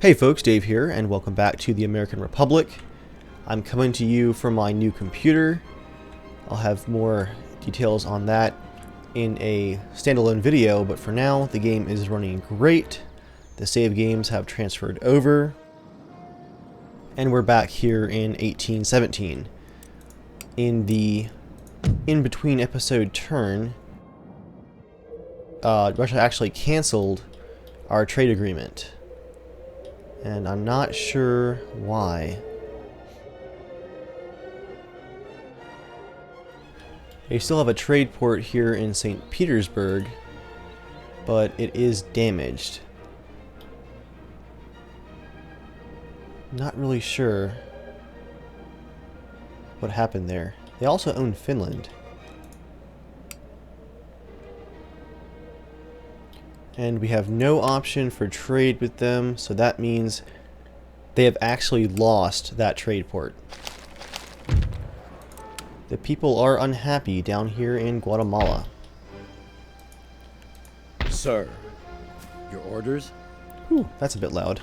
Hey folks, Dave here, and welcome back to the American Republic. I'm coming to you from my new computer. I'll have more details on that in a standalone video, but for now, the game is running great. The save games have transferred over, and we're back here in 1817. In the in-between episode turn, Russia actually canceled our trade agreement. And I'm not sure why. They still have a trade port here in St. Petersburg, but it is damaged. Not really sure what happened there. They also own Finland. And we have no option for trade with them, so that means they have actually lost that trade port. The people are unhappy down here in Guatemala. Sir, your orders? Whew, that's a bit loud.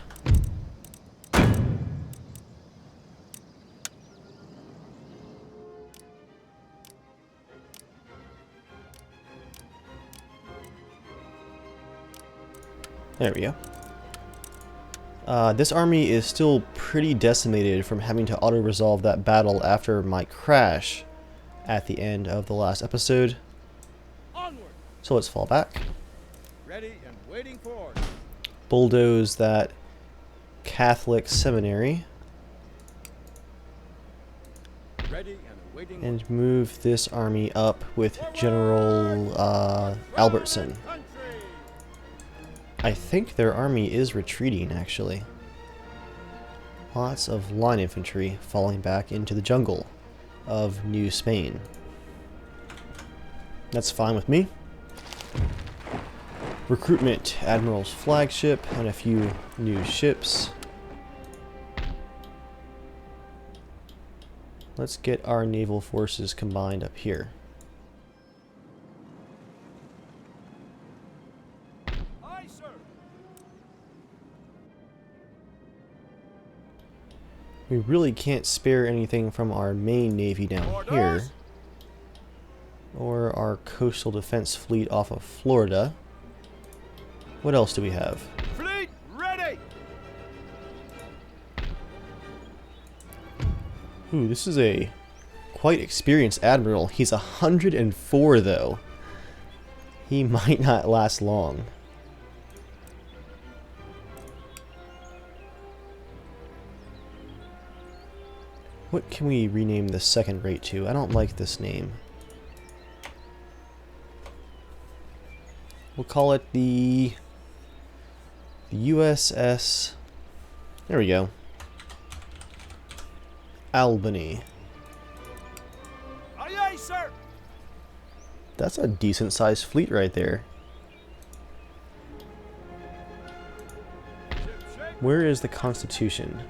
There we go. This army is still pretty decimated from having to auto-resolve that battle after my crash at the end of the last episode. Onward. So let's fall back. Ready and waiting for orders. Bulldoze that Catholic seminary. Ready and waiting. And move this army up with General Albertson. I think their army is retreating, actually. Lots of line infantry falling back into the jungle of New Spain. That's fine with me. Recruitment, Admiral's flagship, and a few new ships. Let's get our naval forces combined up here. We really can't spare anything from our main navy down here, or our coastal defense fleet off of Florida. What else do we have? Fleet ready. Ooh, this is a quite experienced admiral. He's 104 though. He might not last long. What can we rename the second rate to? I don't like this name. We'll call it the USS... There we go. Albany. Aye, aye, sir. That's a decent sized fleet right there. Where is the Constitution?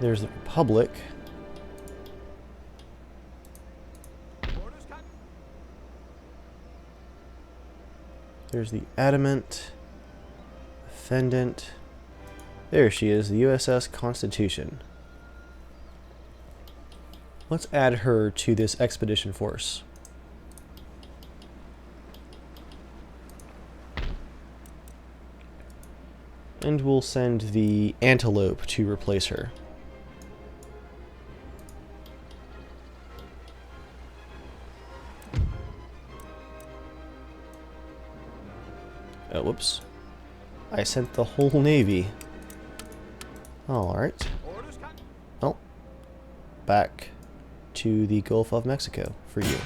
There's the Republic. There's the Adamant. Defendant. There she is, the USS Constitution. Let's add her to this expedition force. And we'll send the Antelope to replace her. Oh, whoops. I sent the whole Navy. Alright. Well, back to the Gulf of Mexico for you.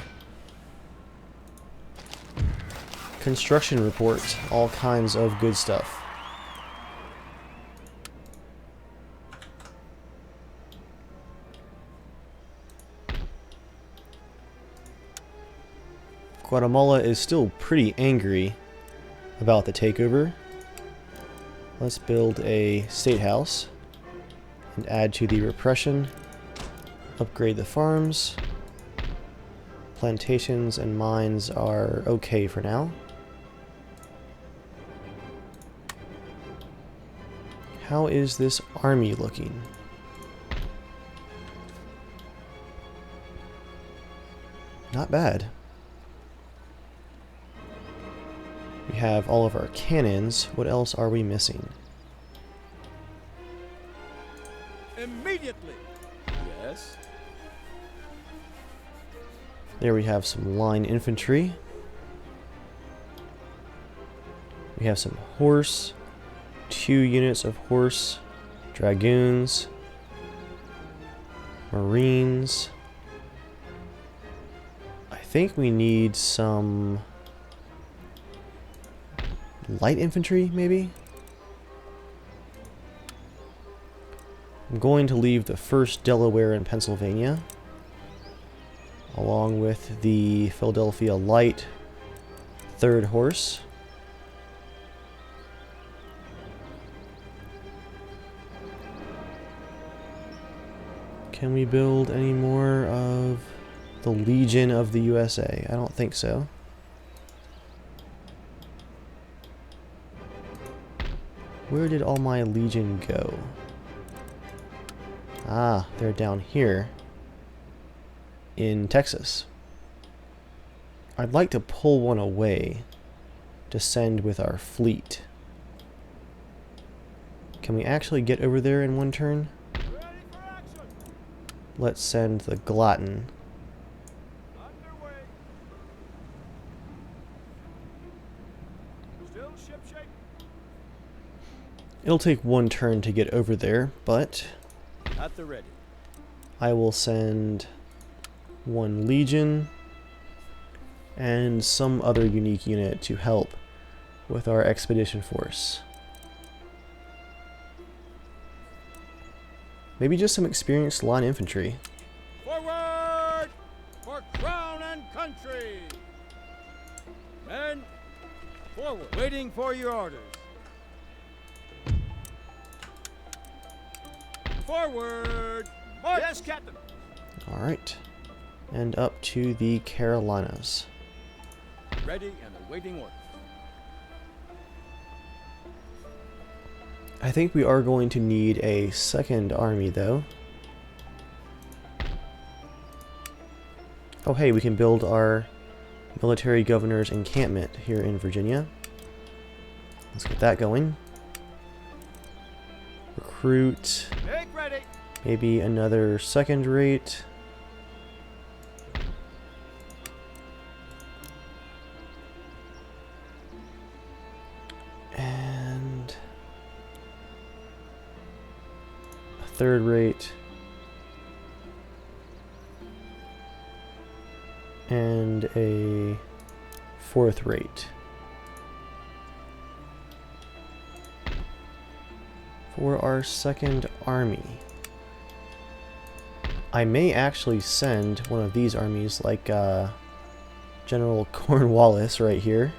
Construction report. All kinds of good stuff. Guatemala is still pretty angry about the takeover. Let's build a state house and add to the repression. Upgrade the farms. Plantations and mines are okay for now. How is this army looking? Not bad. We have all of our cannons. What else are we missing? Immediately. Yes. There we have some line infantry. We have some horse. 2 units of horse. Dragoons. Marines. I think we need some light infantry, maybe? I'm going to leave the 1st Delaware in Pennsylvania, along with the Philadelphia Light 3rd Horse. Can we build any more of the Legion of the USA? I don't think so. Where did all my Legion go? Ah, they're down here in Texas. I'd like to pull one away to send with our fleet. Can we actually get over there in one turn? Ready for action. Let's send the Glutton. Underway. Still shipshape. It'll take one turn to get over there, but At the ready. I will send 1 Legion and some other unique unit to help with our expedition force. Maybe just some experienced line infantry. Forward for crown and country. Men, forward. Waiting for your orders. Forward. March. Yes, Captain. Alright. And up to the Carolinas. Ready and awaiting orders. I think we are going to need a 2nd army, though. Oh, hey, we can build our military governor's encampment here in Virginia. Let's get that going. Recruit. Make ready. Maybe another 2nd rate. And a 3rd rate. And a 4th rate. For our 2nd army. I may actually send one of these armies like General Cornwallis right here,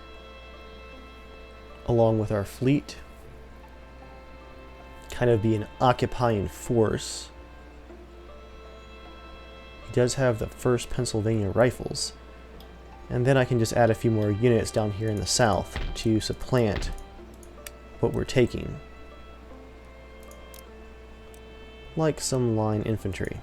along with our fleet. Kind of be an occupying force. He does have the 1st Pennsylvania Rifles. And then I can just add a few more units down here in the south to supplant what we're taking. Like some line infantry.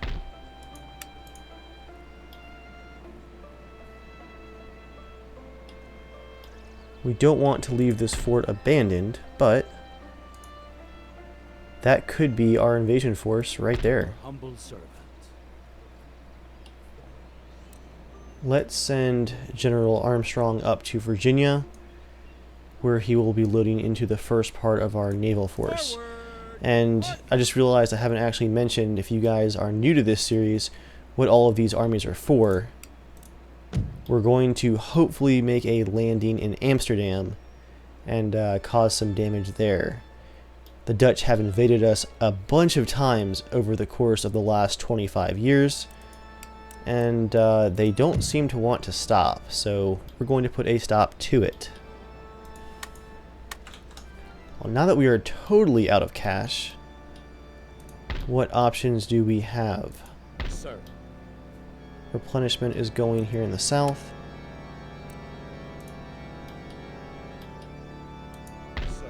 We don't want to leave this fort abandoned, but that could be our invasion force right there. Humble servant. Let's send General Armstrong up to Virginia, where he will be loading into the first part of our naval force. Forward. And I just realized I haven't actually mentioned, if you guys are new to this series, what all of these armies are for. We're going to hopefully make a landing in Amsterdam and cause some damage there. The Dutch have invaded us a bunch of times over the course of the last 25 years, and they don't seem to want to stop, so we're going to put a stop to it. Well, now that we are totally out of cash, what options do we have? Sir. Replenishment is going here in the south. Sir.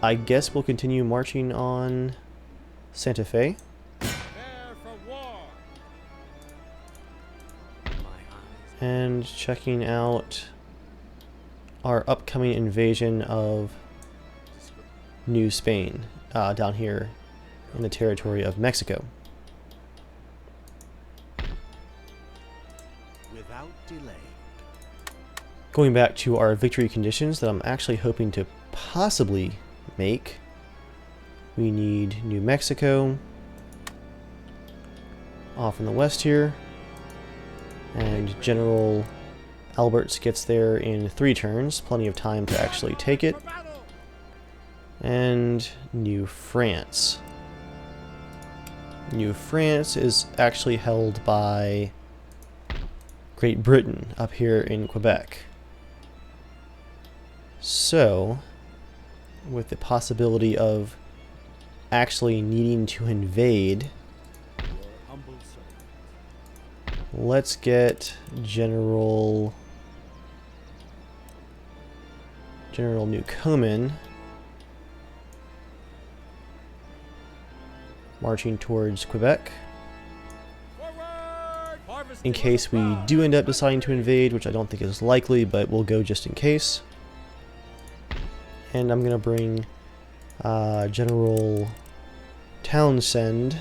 I guess we'll continue marching on Santa Fe. Prepare for war. And checking out our upcoming invasion of New Spain down here in the territory of Mexico. Without delay. Going back to our victory conditions that I'm actually hoping to possibly make. We need New Mexico off in the west here. And General Alberts gets there in 3 turns. Plenty of time to actually take it. For battle. And New France. New France is actually held by Great Britain up here in Quebec. So, with the possibility of actually needing to invade, Your humble servant. let's get General Newcomen marching towards Quebec Forward. Harvest in case we do end up deciding to invade, which I don't think is likely, but we'll go just in case. And I'm going to bring General Townsend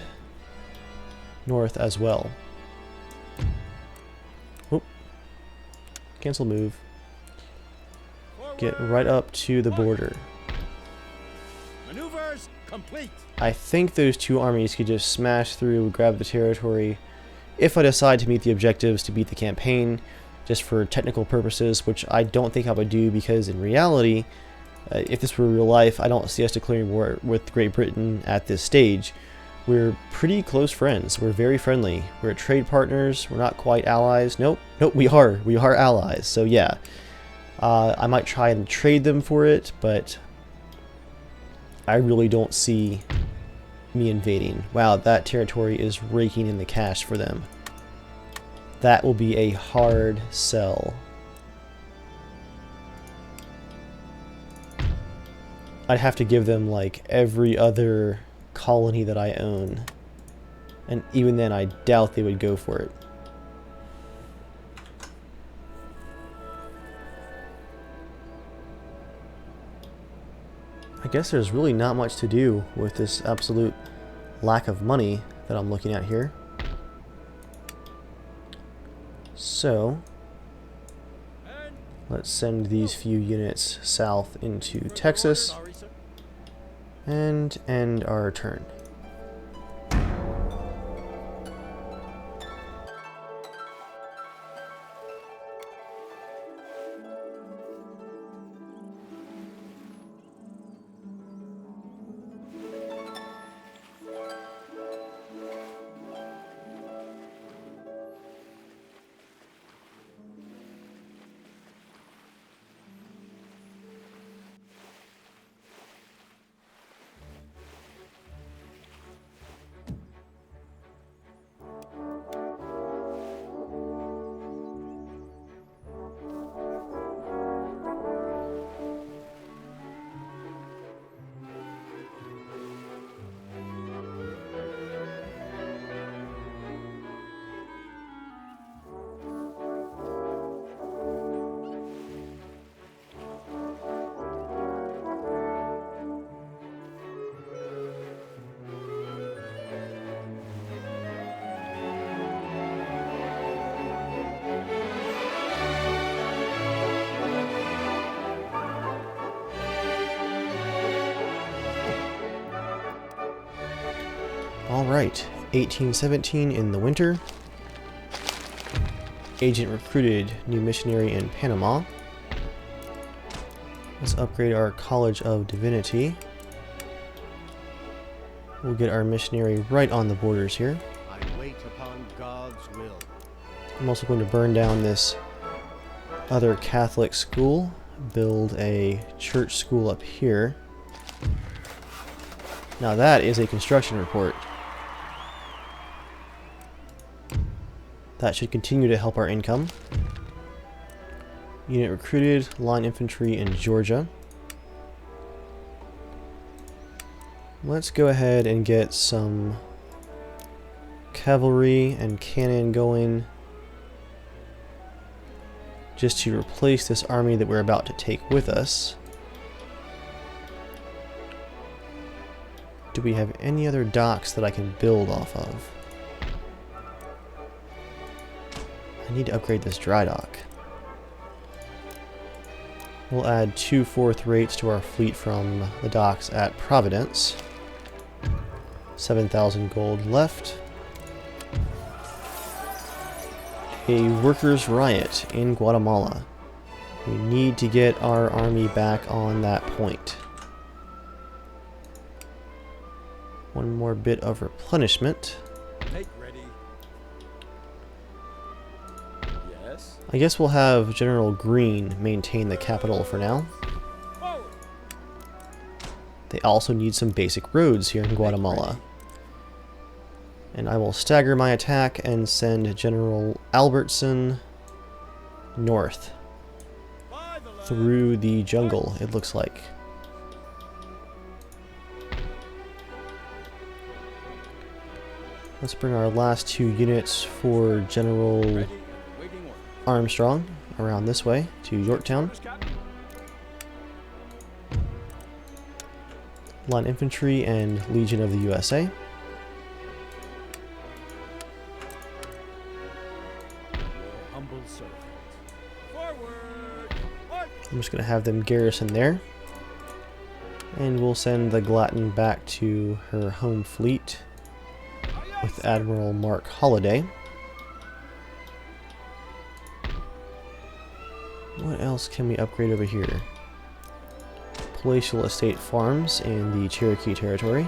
north as well. Whoop. Cancel move. Get right up to the border. Maneuvers complete. I think those 2 armies could just smash through, grab the territory, if I decide to meet the objectives to beat the campaign, just for technical purposes, which I don't think I would do, because in reality, if this were real life, I don't see us declaring war with Great Britain at this stage. We're pretty close friends. We're very friendly. We're trade partners. We're not quite allies. Nope, we are. We are allies. So yeah, I might try and trade them for it, but I really don't see me invading. Wow, that territory is raking in the cash for them. That will be a hard sell. I'd have to give them like every other colony that I own. And even then, I doubt they would go for it. I guess there's really not much to do with this absolute lack of money that I'm looking at here. So, let's send these few units south into Texas and end our turn. Alright, 1817 in the winter. Agent recruited, new missionary in Panama. Let's upgrade our College of Divinity. We'll get our missionary right on the borders here. I wait upon God's will. I'm also going to burn down this other Catholic school, build a church school up here. Now that is a construction report. That should continue to help our income. Unit recruited, line infantry in Georgia. Let's go ahead and get some cavalry and cannon going, just to replace this army that we're about to take with us. Do we have any other docks that I can build off of? I need to upgrade this dry dock. We'll add 2 4th rates to our fleet from the docks at Providence. 7,000 gold left. A workers' riot in Guatemala. We need to get our army back on that point. One more bit of replenishment. Make ready. Yes. I guess we'll have General Green maintain the capital for now. Forward. They also need some basic roads here in Guatemala. And I will stagger my attack and send General Albertson north By the land. through the jungle, it looks like. Let's bring our last 2 units for General Ready and waiting order. Armstrong around this way to Yorktown. Orders, Captain. Line Infantry and Legion of the USA. Your humble servant. Forward. March. I'm just going to have them garrison there. And we'll send the Glatton back to her home fleet with Admiral Mark Holliday. What else can we upgrade over here? Palatial Estate Farms in the Cherokee Territory.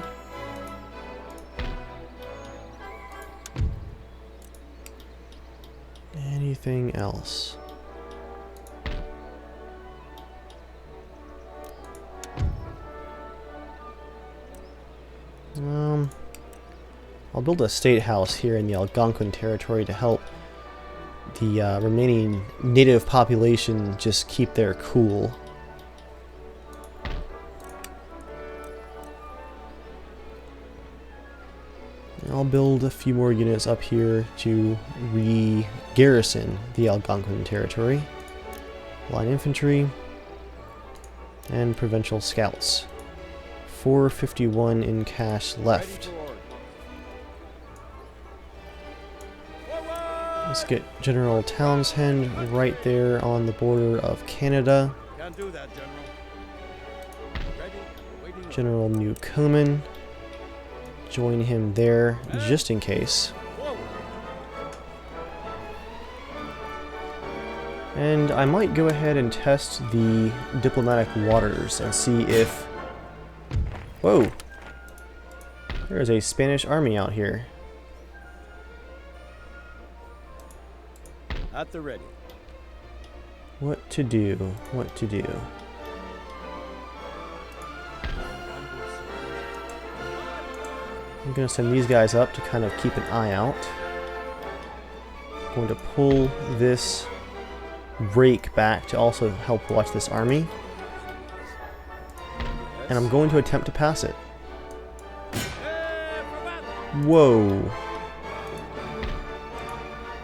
Anything else? I'll build a state house here in the Algonquin territory to help the remaining native population just keep their cool. I'll build a few more units up here to re-garrison the Algonquin territory. Line infantry and provincial scouts. 451 in cash left. Ready to order. Let's get General Townsend right there on the border of Canada. Can't do that, General. Ready and waiting order. General Newcomen. Join him there just in case. Forward. And I might go ahead and test the diplomatic waters and see if... Whoa! There is a Spanish army out here. At the ready. What to do? What to do? Humble servant. I'm going to send these guys up to kind of keep an eye out. I'm going to pull this rake back to also help watch this army. And I'm going to attempt to pass it. Whoa.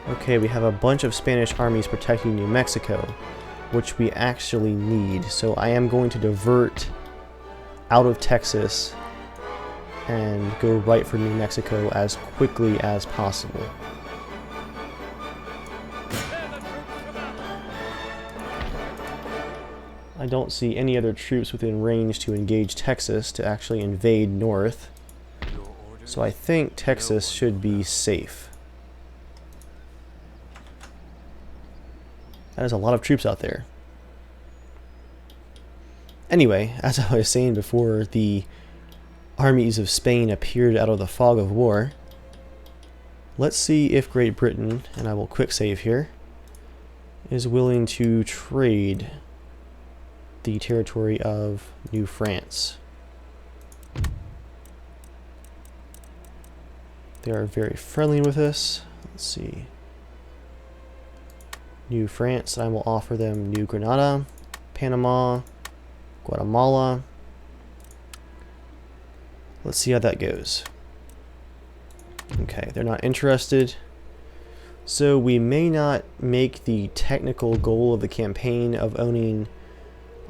Okay, we have a bunch of Spanish armies protecting New Mexico, which we actually need. So I am going to divert out of Texas and go right for New Mexico as quickly as possible. I don't see any other troops within range to engage Texas to actually invade north. So I think Texas should be safe. That is a lot of troops out there. Anyway, as I was saying before, the armies of Spain appeared out of the fog of war. Let's see if Great Britain, and I will quick save here, is willing to trade the territory of New France. They are very friendly with us. Let's see. New France, I will offer them New Granada, Panama, Guatemala, Let's see how that goes. Okay, they're not interested. So we may not make the technical goal of the campaign of owning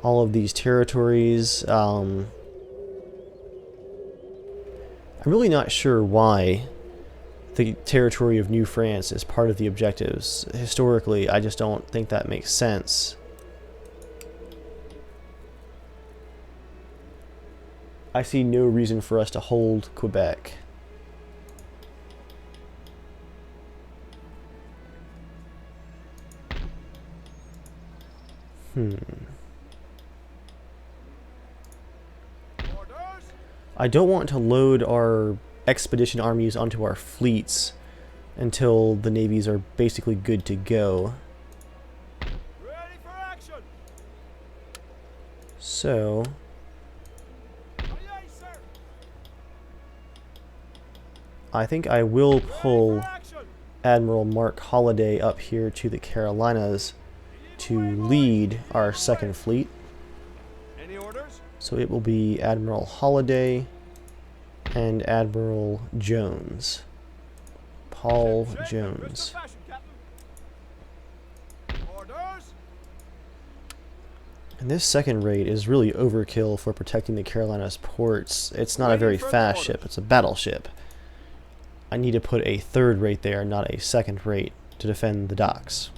all of these territories. I'm really not sure why the territory of New France is part of the objectives. Historically, I just don't think that makes sense. I see no reason for us to hold Quebec. I don't want to load our expedition armies onto our fleets until the navies are basically good to go. Ready for action. So Aye, aye, sir. I think I will pull Ready for action. Admiral Mark Holliday up here to the Carolinas to lead our second fleet. Any orders? So it will be Admiral Holliday and Admiral Jones. Paul Ship, ship, Jones. crystal fashion, Captain. Orders. And this second raid is really overkill for protecting the Carolinas ports. It's not a very fast ship, it's a battleship. I need to put a third rate there, not a second rate, to defend the docks.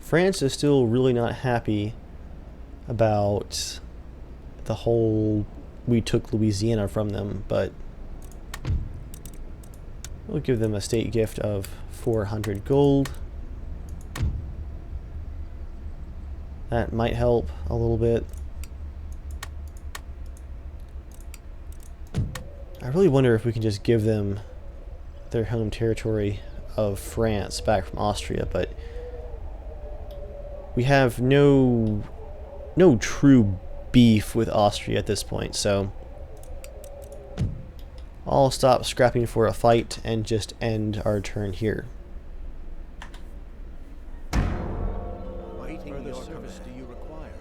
France is still really not happy about the whole we took Louisiana from them, but we'll give them a state gift of 400 gold. That might help a little bit. I really wonder if we can just give them their home territory of France back from Austria, but we have no true beef with Austria at this point, so I'll stop scrapping for a fight and just end our turn here. Waiting your service do you require?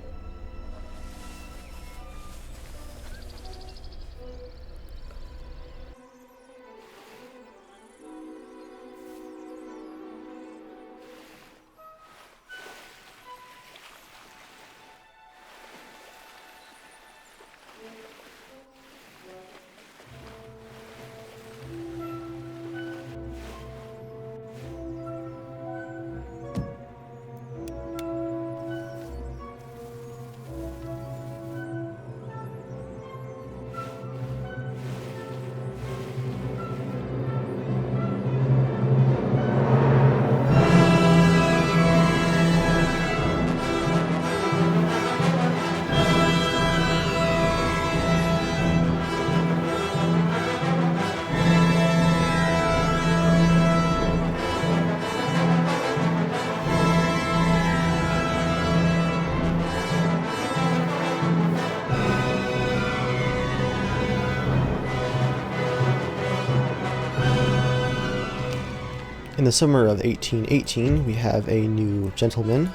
In the summer of 1818, we have a new gentleman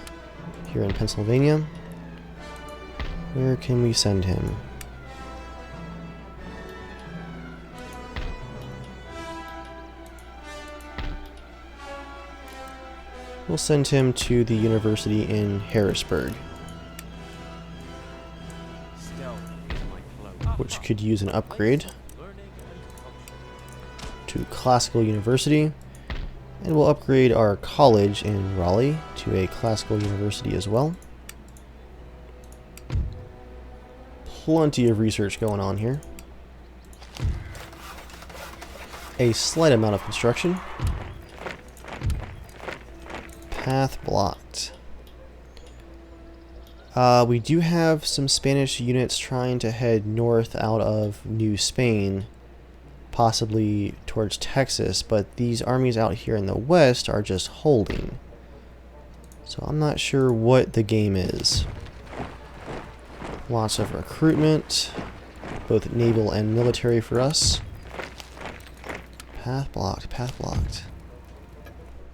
here in Pennsylvania. Where can we send him? We'll send him to the university in Harrisburg, Stealth is my cloak. which could use an upgrade Learning and culture. to Classical University. And we'll upgrade our college in Raleigh to a classical university as well. Plenty of research going on here. A slight amount of construction. Path blocked. We do have some Spanish units trying to head north out of New Spain, possibly towards Texas, but these armies out here in the west are just holding. So I'm not sure what the game is. Lots of recruitment, both naval and military for us. Path blocked, path blocked.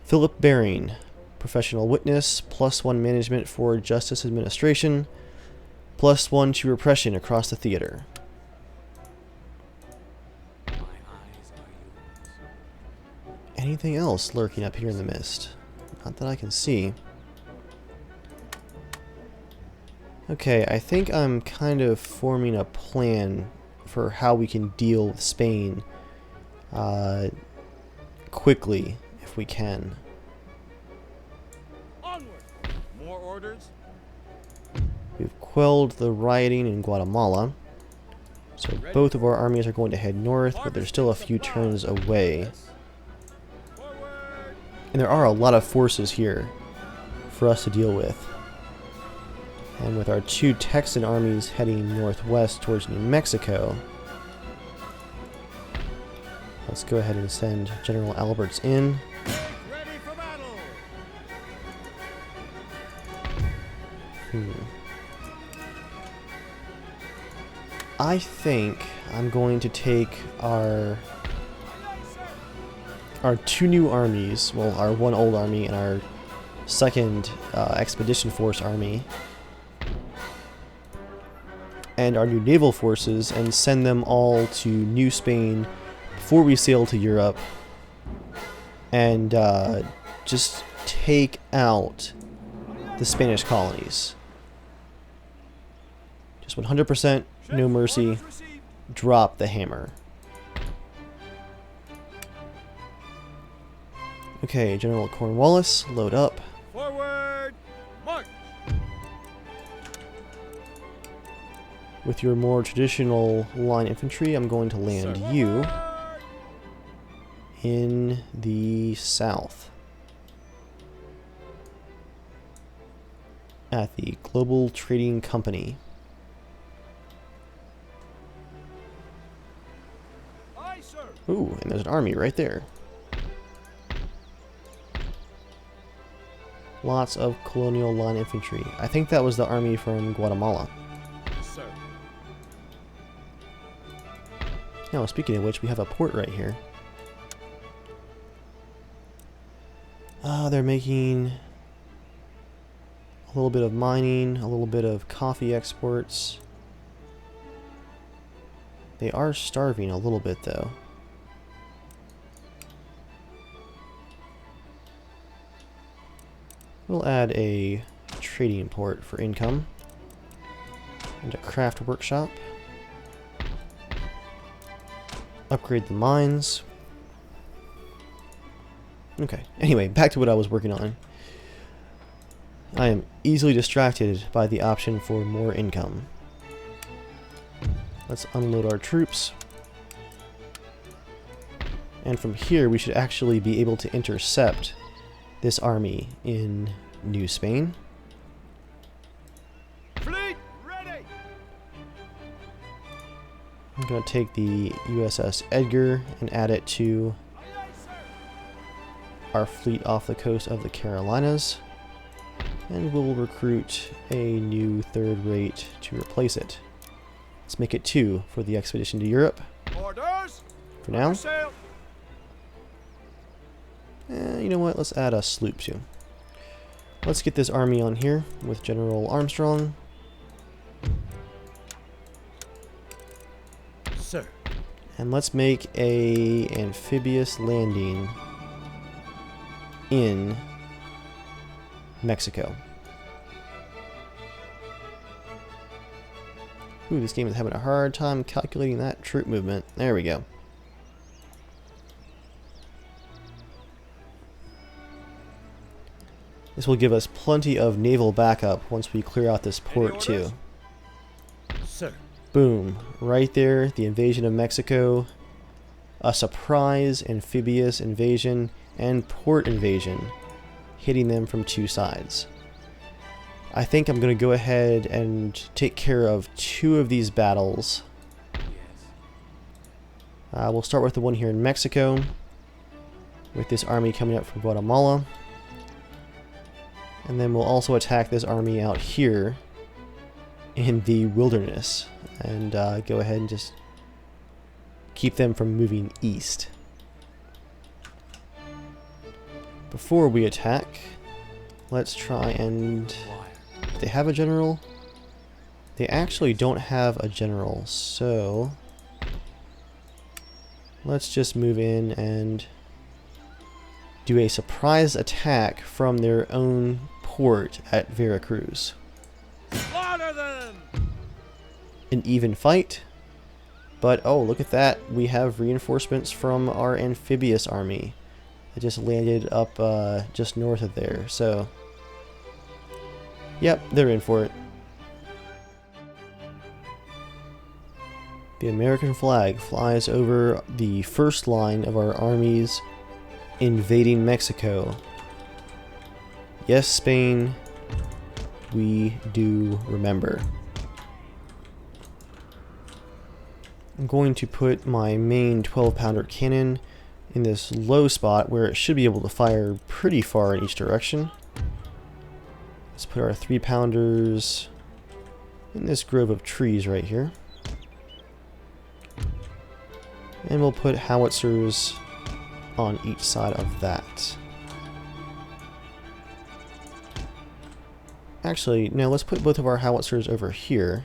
Philip Baring, Professional witness, +1 management for justice administration, +1 to repression across the theater. My eyes are yours. Anything else lurking up here in the mist? Not that I can see. Okay, I think I'm kind of forming a plan for how we can deal with Spain quickly, if we can. Onward! More orders? We've quelled the rioting in Guatemala, so both of our armies are going to head north, but they're still a few turns away. Yes. Forward! And there are a lot of forces here for us to deal with. And with our 2 Texan armies heading northwest towards New Mexico, let's go ahead and send General Alberts in. Ready for battle! I think I'm going to take our 2 new armies, well, our 1 old army and our 2nd Expedition Force army, and our new naval forces, and send them all to New Spain before we sail to Europe, and just take out the Spanish colonies. Just 100%, no mercy, Orders received. drop the hammer. Okay, General Cornwallis, load up. Forward! March! With your more traditional line infantry, I'm going to land Sir. you Forward! in the south at the Global Trading Company. Aye, sir! Ooh, and there's an army right there. Lots of colonial line infantry. I think that was the army from Guatemala. Sir. Now, speaking of which, we have a port right here. They're making a little bit of mining, a little bit of coffee exports. They are starving a little bit, though. We'll add a trading port for income and a craft workshop. Upgrade the mines. Okay, anyway, back to what I was working on. I am easily distracted by the option for more income. Let's unload our troops. And from here, we should actually be able to intercept this army in New Spain. Fleet ready! I'm going to take the USS Edgar and add it to Aye, aye, sir! our fleet off the coast of the Carolinas. And we'll recruit a new 3rd rate to replace it. Let's make it 2 for the expedition to Europe Orders! for now. Sail! You know what? Let's add a sloop too. Let's get this army on here with General Armstrong. Sir. And let's make a amphibious landing in Mexico. Ooh, this game is having a hard time calculating that troop movement. There we go. This will give us plenty of naval backup once we clear out this port too. Sir. Boom. Right there, the invasion of Mexico. A surprise amphibious invasion and port invasion, hitting them from 2 sides. I think I'm going to go ahead and take care of 2 of these battles. Yes. We'll start with the one here in Mexico, with this army coming up from Guatemala. And then we'll also attack this army out here in the wilderness and go ahead and just keep them from moving east. Before we attack, let's try and... Do they have a general? They actually don't have a general, so... Let's just move in and do a surprise attack from their own port at Veracruz. Slaughter them! An even fight, but oh, look at that. We have reinforcements from our amphibious army. It just landed up just north of there, so yep, they're in for it. The American flag flies over the first line of our armies invading Mexico. Yes, Spain, we do remember. I'm going to put my main 12-pounder cannon in this low spot where it should be able to fire pretty far in each direction. Let's put our 3-pounders in this grove of trees right here. And we'll put howitzers on each side of that. Actually, no, let's put both of our howitzers over here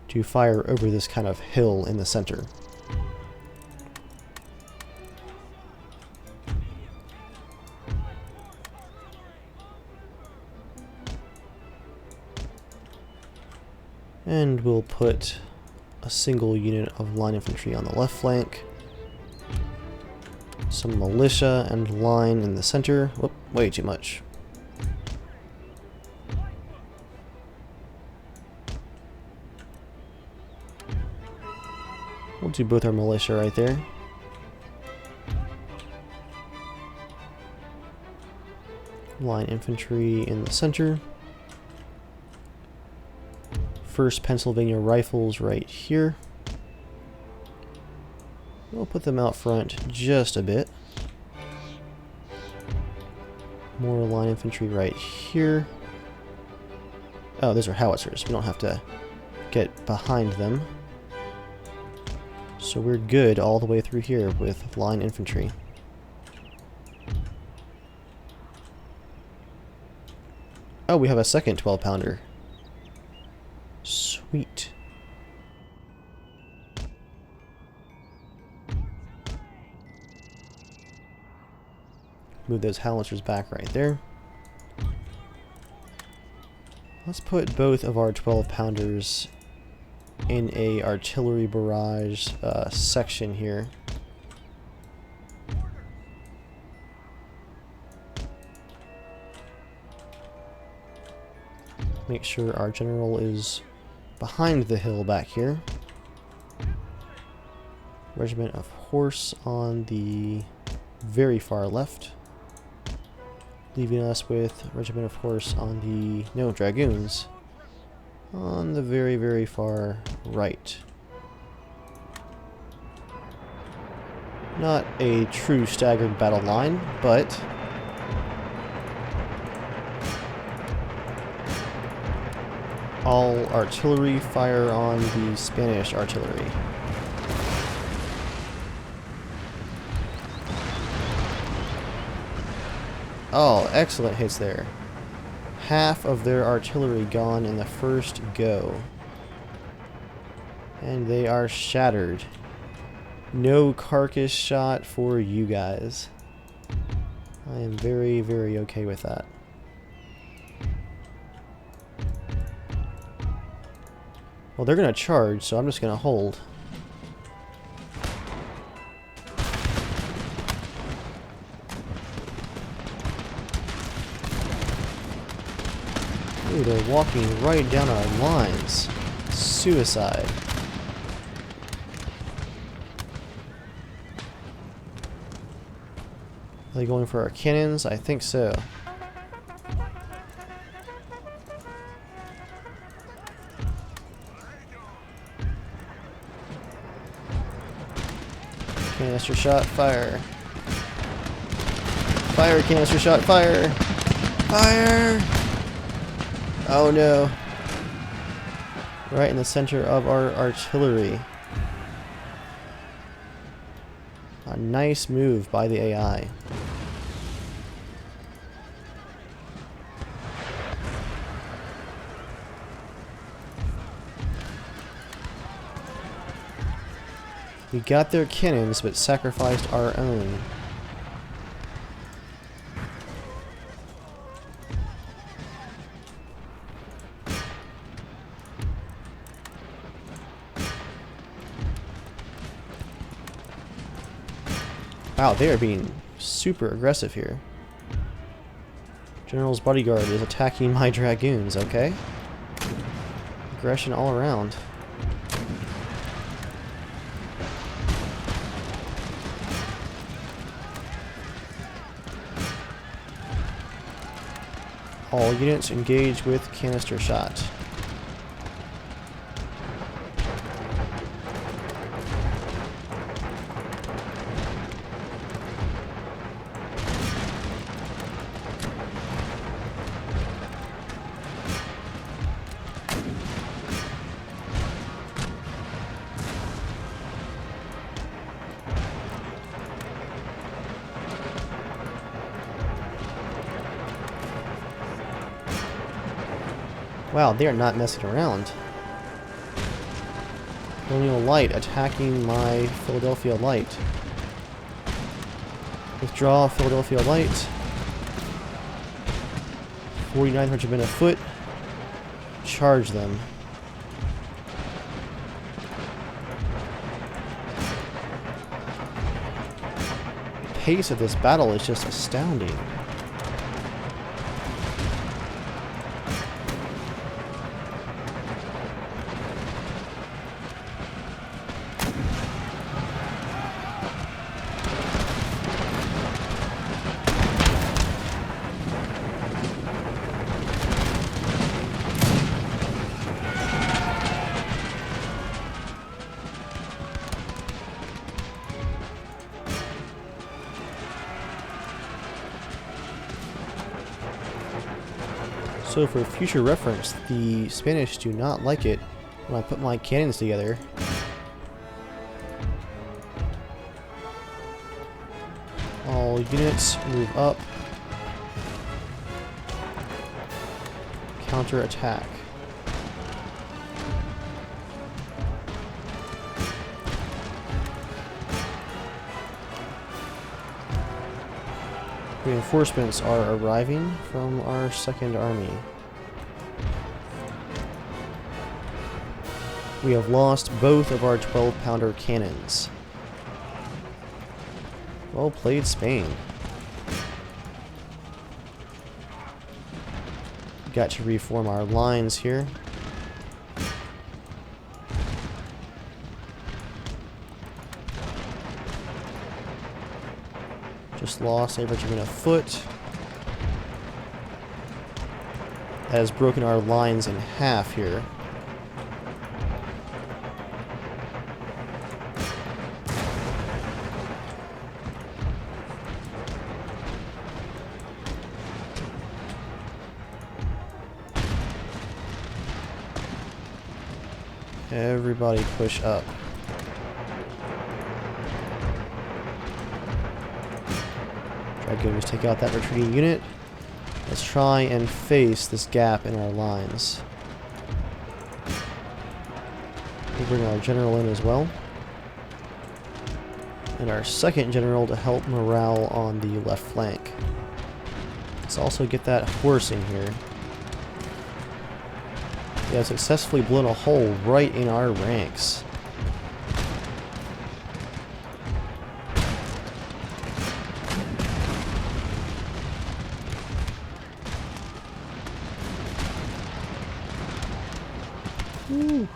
to fire over this kind of hill in the center. And we'll put a single unit of line infantry on the left flank, some militia and line in the center. Whoop, way too much. We'll do both our militia right there. Line infantry in the center. 1st Pennsylvania Rifles right here. We'll put them out front just a bit. More line infantry right here. Oh, those are howitzers. We don't have to get behind them. So we're good all the way through here with line infantry. Oh, we have a second 12-pounder. Sweet. Move those howitzers back right there. Let's put both of our 12-pounders in a artillery barrage section here. Make sure our general is behind the hill back here. Regiment of horse on the very far left, leaving us with regiment of horse on the dragoons on the very, very far right. Not a true staggered battle line, but all artillery fire on the Spanish artillery. Oh, excellent hits there. Half of their artillery gone in the first go. And they are shattered. No carcass shot for you guys. I am very, very okay with that. Well, they're going to charge, so I'm just going to hold. Ooh, they're walking right down our lines. Suicide. Are they going for our cannons? I think so. Canister shot, fire. Fire, canister shot, fire. Fire! Oh no. Right in the center of our artillery. A nice move by the AI. We got their cannons, but sacrificed our own. Wow, they are being super aggressive here. General's bodyguard is attacking my dragoons, okay? Aggression all around. All units engage with canister shot. Wow, they are not messing around. Colonial Light attacking my Philadelphia Light. Withdraw Philadelphia Light. 49th Regiment of Foot. Charge them. The pace of this battle is just astounding. So for future reference, the Spanish do not like it when I put my cannons together. All units move up. Counter attack. Reinforcements are arriving from our second army. We have lost both of our 12-pounder cannons. Well played, Spain. Got to reform our lines here. Just lost a regiment of foot. That has broken our lines in half here. Everybody push up. Dragoons take out that retreating unit. Let's try and face this gap in our lines. We'll bring our general in as well. And our second general to help morale on the left flank. Let's also get that horse in here. We have successfully blown a hole right in our ranks. Woo.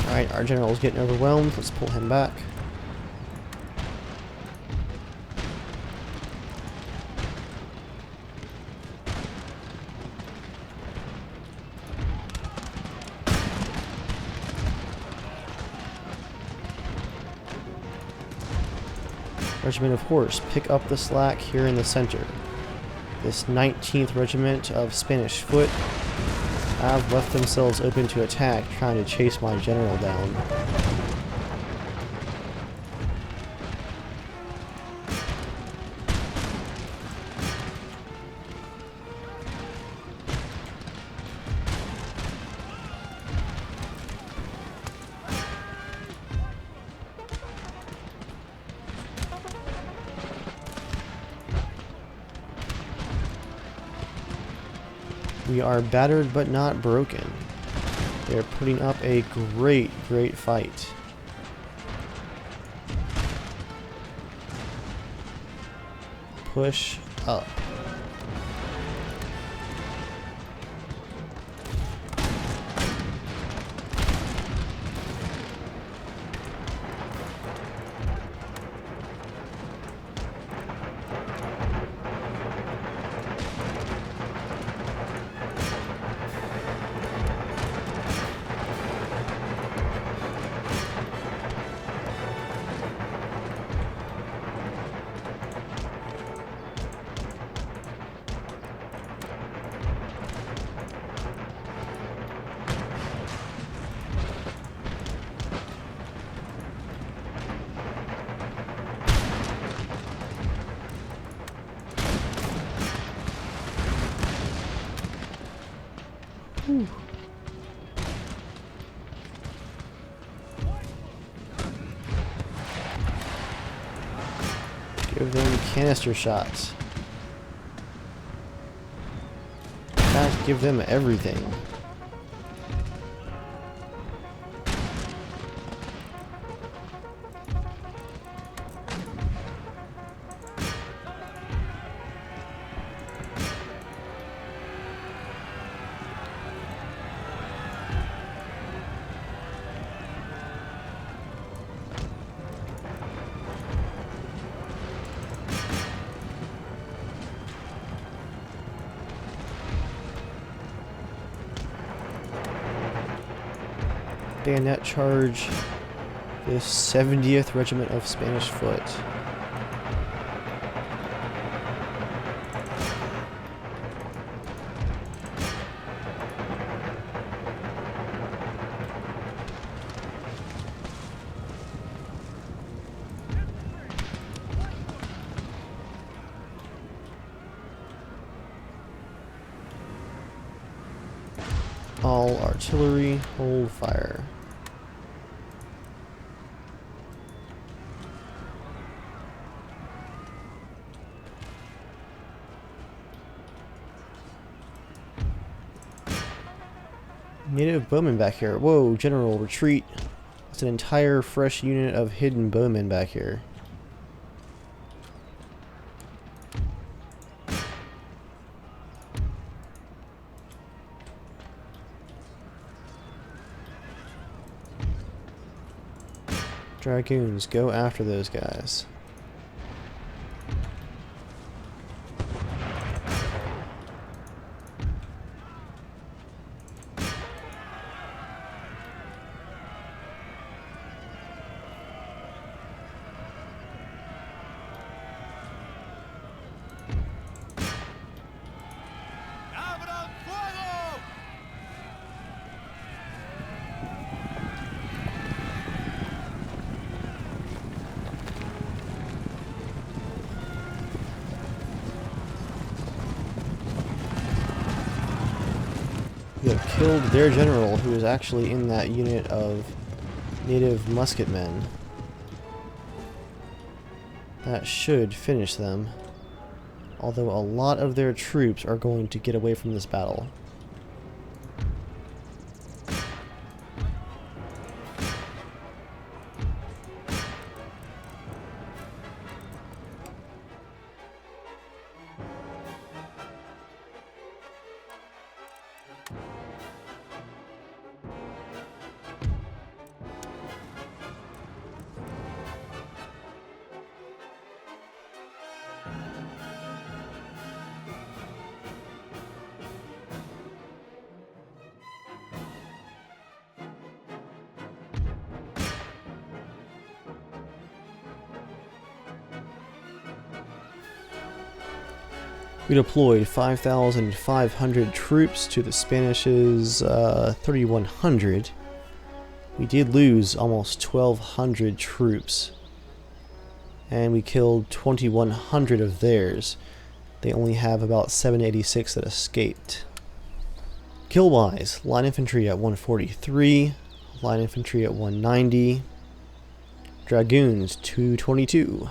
Alright, our general is getting overwhelmed. Let's pull him back. Regiment of Horse, pick up the slack here in the center. This 19th Regiment of Spanish Foot have left themselves open to attack, trying to chase my general down. We are battered but not broken. They're putting up a great fight. Push up. Whew. Give them canister shots. In fact, give them everything. Bayonet charge the 70th Regiment of Spanish Foot. All artillery, hold fire. Native bowmen back here. Whoa, General, retreat. That's an entire fresh unit of hidden bowmen back here. Dragoons, go after those guys. We have killed their general, who is actually in that unit of native musketmen. That should finish them, although a lot of their troops are going to get away from this battle. We deployed 5,500 troops to the Spanish's 3,100. We did lose almost 1,200 troops. And we killed 2,100 of theirs. They only have about 786 that escaped. Kill-wise, line infantry at 143, line infantry at 190, dragoons 222.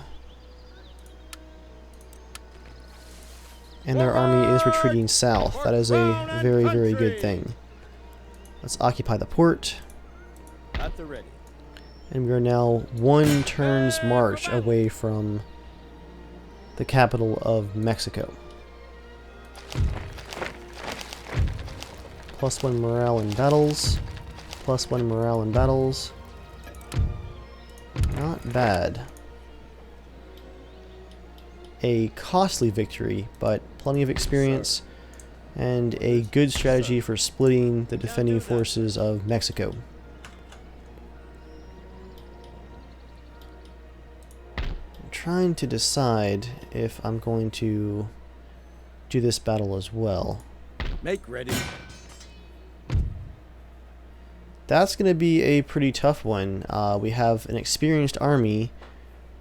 and their army is retreating south. That is a very, very good thing. Let's occupy the port. At the ready. And we are now 1 turn's march away from the capital of Mexico. +1 morale in battles. +1 morale in battles. Not bad. A costly victory, but plenty of experience and a good strategy for splitting the defending forces of Mexico. I'm trying to decide if I'm going to do this battle as well. Make ready. That's going to be a pretty tough one. We have an experienced army,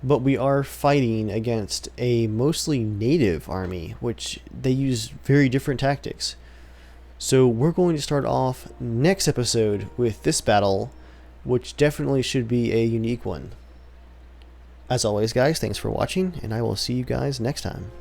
but we are fighting against a mostly native army, which they use very different tactics. So we're going to start off next episode with this battle, which definitely should be a unique one. As always, guys, thanks for watching, and I will see you guys next time.